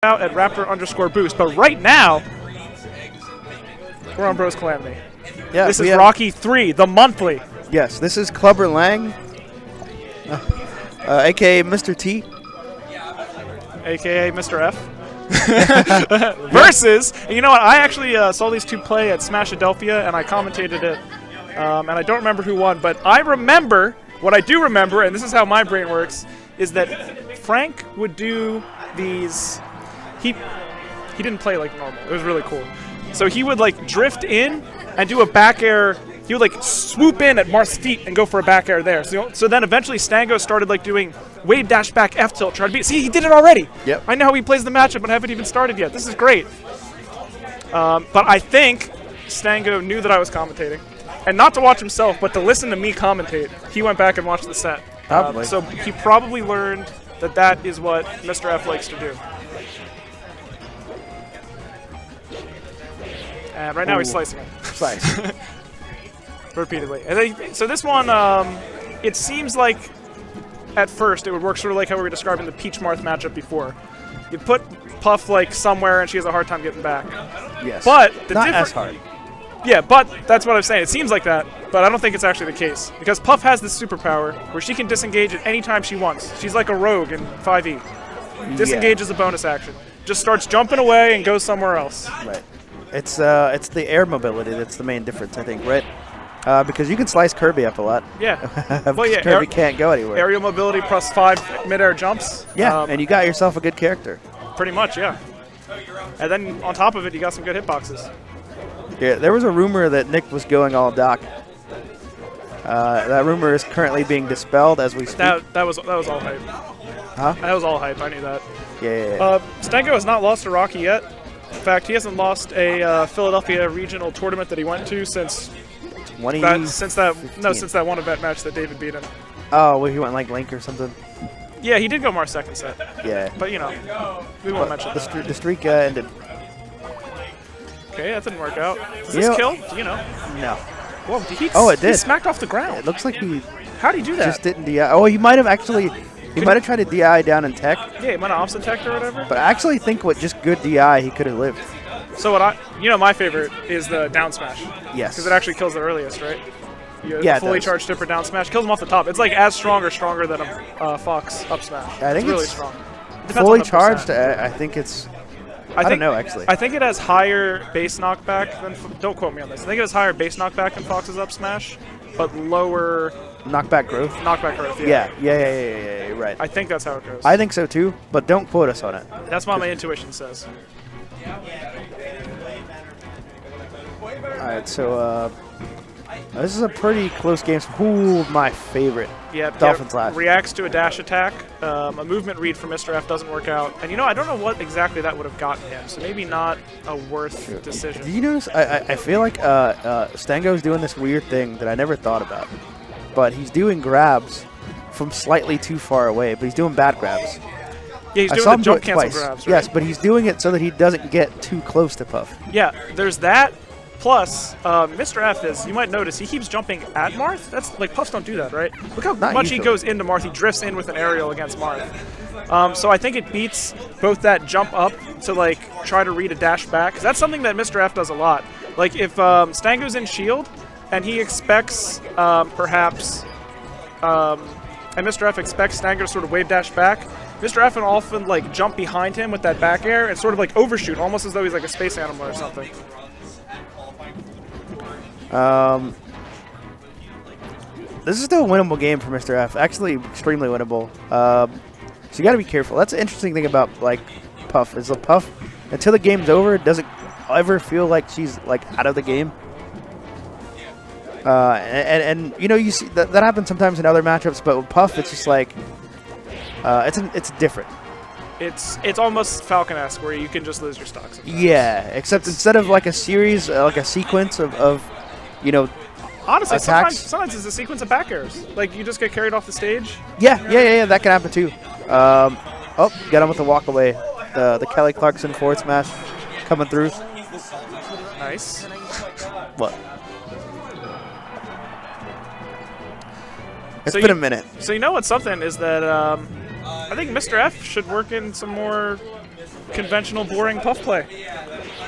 out at Raptor_Boost. But right now, we're on Bros Calamity. Yeah, this is Rocky 3, the monthly. Yes, this is Clubber Lang, a.k.a. Mr. T. A.k.a. Mr. F. Versus, you know what, I actually saw these two play at Smashadelphia, and I commentated it, and I don't remember who won, but I remember, what I do remember, and this is how my brain works, is that Frank would do these, he didn't play like normal, it was really cool. So he would like drift in and do a back air. He would like swoop in at Marth's feet and go for a back air there. So then eventually Stango started like doing wave dash back F tilt, try to beat. See, he did it already. Yep. I know how he plays the matchup, but I haven't even started yet. This is great. But I think Stango knew that I was commentating, and not to watch himself, but to listen to me commentate. He went back and watched the set. So he probably learned that that is what Mr. F likes to do. And right now he's slicing it. Slice. Repeatedly. And then, so this one, it seems like at first it would work sort of like how we were describing the Peach Marth matchup before. You put Puff like somewhere and she has a hard time getting back. Yes. But the not as hard. Yeah, but that's what I'm saying. It seems like that, but I don't think it's actually the case. Because Puff has this superpower where she can disengage at any time she wants. She's like a rogue in 5e. Disengage is a bonus action. Just starts jumping away and goes somewhere else. Right. It's the air mobility that's the main difference, I think, right? Because you can slice Kirby up a lot. Yeah. Well, yeah. Kirby can't go anywhere. Aerial mobility plus 5 mid-air jumps. Yeah, and you got yourself a good character. Pretty much, yeah. And then on top of it, you got some good hitboxes. Yeah, there was a rumor that Nick was going all Doc. That rumor is currently being dispelled as we speak. That was all hype. Huh? That was all hype. I knew that. Yeah. Stango has not lost to Rocky yet. In fact, he hasn't lost a Philadelphia regional tournament that he went to since that one event match that David beat him. Oh, well, he went like Link or something. Yeah, he did go Marth's second set. Yeah. But you know, we won't mention that. The streak ended. Okay, that didn't work out. Does this kill? Do you know? No. Whoa, it did. He smacked off the ground. It looks like he. How'd he do that? Just didn't DI. Oh, he might have actually. He might have tried to DI down in tech. Yeah, he might have offset teched or whatever. But I actually think with just good DI, he could have lived. So my favorite is the down smash. Yes. Because it actually kills the earliest, right? Yeah, fully charged tipper down smash kills him off the top. It's like as strong or stronger than a Fox up smash. I think it's really strong. Fully charged. I think it's. I don't know actually. I think it has higher base knockback than. Don't quote me on this. I think it has higher base knockback than Fox's up smash, but lower. Knockback growth? Knockback growth, yeah. Yeah, right. I think that's how it goes. I think so too, but don't quote us on it. That's what my intuition says. Alright, so this is a pretty close game. Ooh, my favorite. Yeah, Dolphin Slash. Reacts to a dash attack. A movement read from Mr. F doesn't work out. And I don't know what exactly that would have gotten him, so maybe not a worth decision. Did you notice? I feel like Stango's doing this weird thing that I never thought about. But he's doing grabs from slightly too far away, but he's doing bad grabs. Yeah, he's doing the jump cancel grabs, right? Yes, but he's doing it so that he doesn't get too close to Puff. Yeah, there's that. Plus, Mr. F is, you might notice, he keeps jumping at Marth. That's like, Puffs don't do that, right? Look how much he goes into Marth. He drifts in with an aerial against Marth. So I think it beats both that jump up to like try to read a dash back. 'Cause that's something that Mr. F does a lot. Like if Stango's in shield and he expects perhaps, and Mr. F expects Stango to sort of wave dash back, Mr. F will often like jump behind him with that back air and sort of like overshoot, almost as though he's like a space animal or something. This is still a winnable game for Mr. F. Actually, extremely winnable. So you got to be careful. That's the interesting thing about like Puff is the Puff until the game's over doesn't ever feel like she's like out of the game. And you see that happens sometimes in other matchups, but with Puff it's just like it's different. It's almost Falcon-esque where you can just lose your stocks. Yeah, except instead of like a series, like a sequence of honestly, attacks. sometimes it's a sequence of back airs. Like you just get carried off the stage. Yeah, that can happen too. Got him with the walk away. The Kelly Clarkson forward smash coming through. Nice. What? It's been a minute. So you know what's something is that I think Mr. F should work in some more conventional, boring puff play.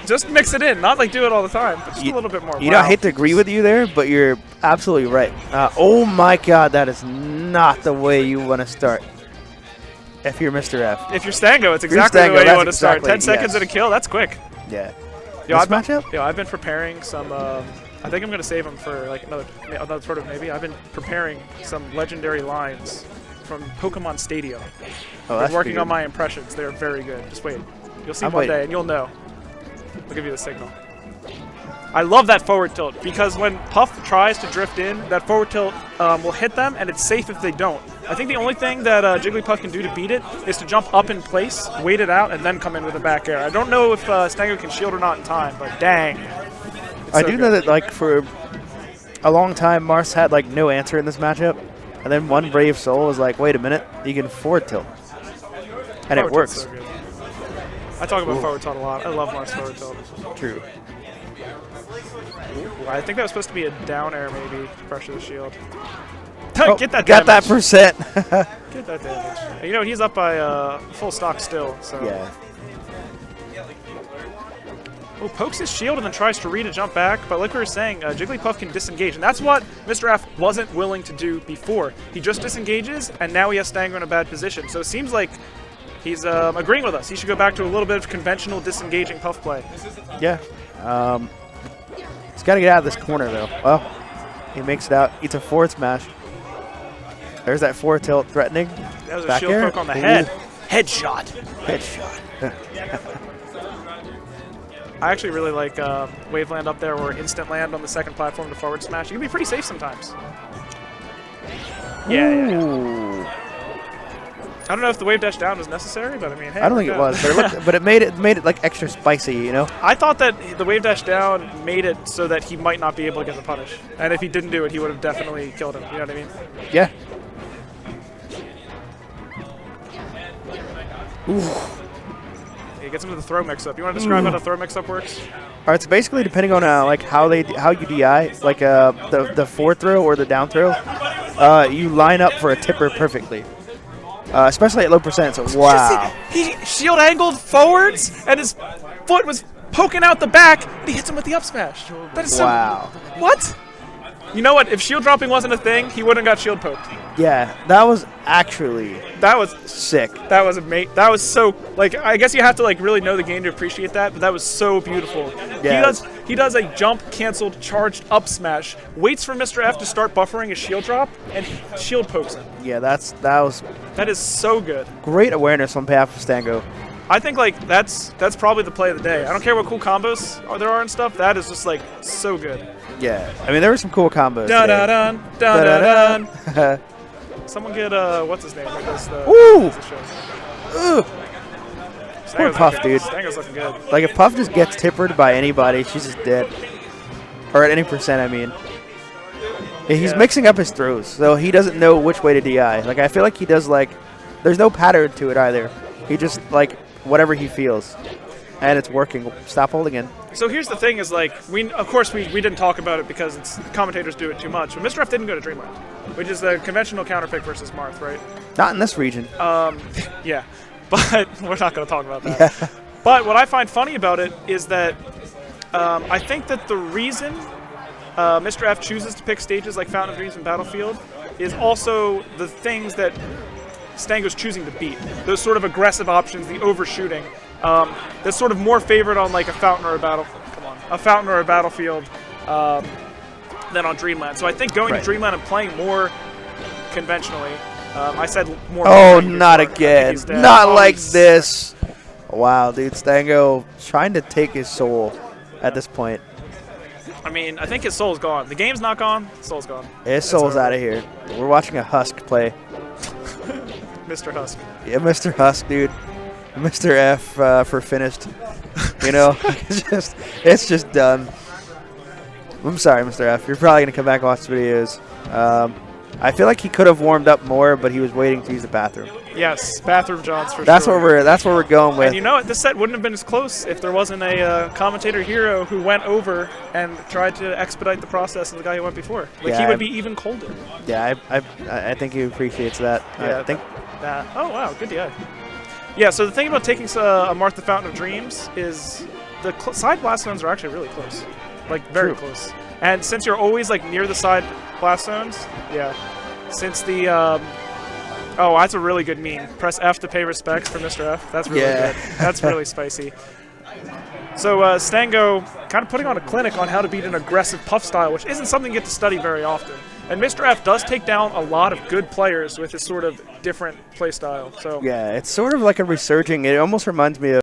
Just mix it in, not like do it all the time, but just a little bit more. You know, I hate to agree with you there, but you're absolutely right. Oh my God, that is not the way you want to start. If you're Mr. F. If you're Stango, it's exactly the way you want to start. 10 seconds and a kill, that's quick. Yeah. I've been preparing some. I think I'm gonna save them for like another sort of maybe. I've been preparing some legendary lines from Pokemon Stadium. Oh, I've been working on my impressions. They're very good. Just wait. You'll see one day, and you'll know. I'll give you the signal. I love that forward tilt because when Puff tries to drift in, that forward tilt will hit them, and it's safe if they don't. I think the only thing that Jigglypuff can do to beat it is to jump up in place, wait it out, and then come in with a back air. I don't know if Stango can shield or not in time, but dang. I do know that, like, for a long time, Marth had, like, no answer in this matchup. And then one Brave Soul was like, wait a minute, you can forward tilt. And it works. So I talk about forward tilt a lot. I love Marth's forward tilt. True. Ooh, I think that was supposed to be a down air, maybe, to pressure the shield. Oh, Get that got damage. that percent. Get that damage. You know, he's up by full stock still, so. Yeah. Oh, pokes his shield and then tries to read a jump back, but like we were saying, Jigglypuff can disengage, and that's what Mr. F wasn't willing to do before. He just disengages, and now he has Stango in a bad position. So it seems like he's agreeing with us. He should go back to a little bit of conventional disengaging Puff play. Yeah. He's got to get out of this corner, though. Well, he makes it out. Eats a forward smash. There's that forward tilt threatening. That was a back shield air. poke on the head. Headshot. Headshot. I actually really like Waveland up there or Instant Land on the second platform to forward smash. It can be pretty safe sometimes. Yeah. I don't know if the wave dash down was necessary, but I mean, hey. I don't think it was, but it made it like extra spicy, you know? I thought that the wave dash down made it so that he might not be able to get the punish. And if he didn't do it, he would have definitely killed him. You know what I mean? Yeah. Ooh. He gets him to the throw mix-up. You want to describe how the throw mix-up works? All right, so basically, depending on like how you DI, like the forward throw or the down throw, you line up for a tipper perfectly, especially at low percent. So wow, he shield angled forwards, and his foot was poking out the back, and he hits him with the up smash. That is wow. What? You know what? If shield dropping wasn't a thing, he wouldn't have got shield poked. Yeah, that was actually sick. That was amazing. That was so, like, I guess you have to like really know the game to appreciate that, but that was so beautiful. Yeah. He does a jump canceled charged up smash, waits for Mr. F to start buffering his shield drop, and shield pokes him. Yeah, that is so good. Great awareness on behalf of Stango. I think like that's probably the play of the day. I don't care what cool combos there are and stuff. That is just like so good. Yeah, I mean there were some cool combos. Dun dun dun dun dun dun. Someone get what's his name? Ooh. Ooh. Poor Puff, dude. Stango's looking good. Like if Puff just gets tippered by anybody, she's just dead. Or at any percent, I mean. He's mixing up his throws, so he doesn't know which way to DI. Like I feel like he does like, there's no pattern to it either. He just like whatever he feels, and it's working. Stop holding in. So here's the thing: is like of course we didn't talk about it because commentators do it too much. But Mr. F didn't go to Dreamland, which is the conventional counterpick versus Marth, right? Not in this region. Yeah, but we're not going to talk about that. Yeah. But what I find funny about it is that I think that the reason Mr. F chooses to pick stages like Fountain of Dreams and Battlefield is also the things that Stango's choosing to beat. Those sort of aggressive options, the overshooting, that's sort of more favored on like a Fountain or a Battlefield than on Dreamland. So I think going to Dreamland and playing more conventionally, I said more. Oh, not again! Not like this! Wow, dude, Stango trying to take his soul at this point. I mean, I think his soul's gone. The game's not gone. His soul's gone. His soul's out of here. We're watching a Husk play. Mr. Husk. Yeah, Mr. Husk, dude. Mr. F for finished. You know, it's just done. I'm sorry, Mr. F. You're probably gonna come back and watch the videos. I feel like he could have warmed up more, but he was waiting to use the bathroom. Yes, bathroom Johns for that's sure. That's where we're going with. And you know what? This set wouldn't have been as close if there wasn't a commentator hero who went over and tried to expedite the process of the guy who went before. Like he would be even colder. Yeah, I think he appreciates that. Yeah, I think. Oh wow, good DI. Yeah, so the thing about taking a Marth the Fountain of Dreams is the side blast zones are actually really close. Like, very close. And since you're always, like, near the side blast zones, yeah. Since the, oh, that's a really good meme. Press F to pay respects for Mr. F. That's really good. That's really spicy. So Stango kind of putting on a clinic on how to beat an aggressive Puff style, which isn't something you get to study very often. And Mr. F does take down a lot of good players with his sort of different play style. So yeah, it's sort of like a resurging. It almost reminds me of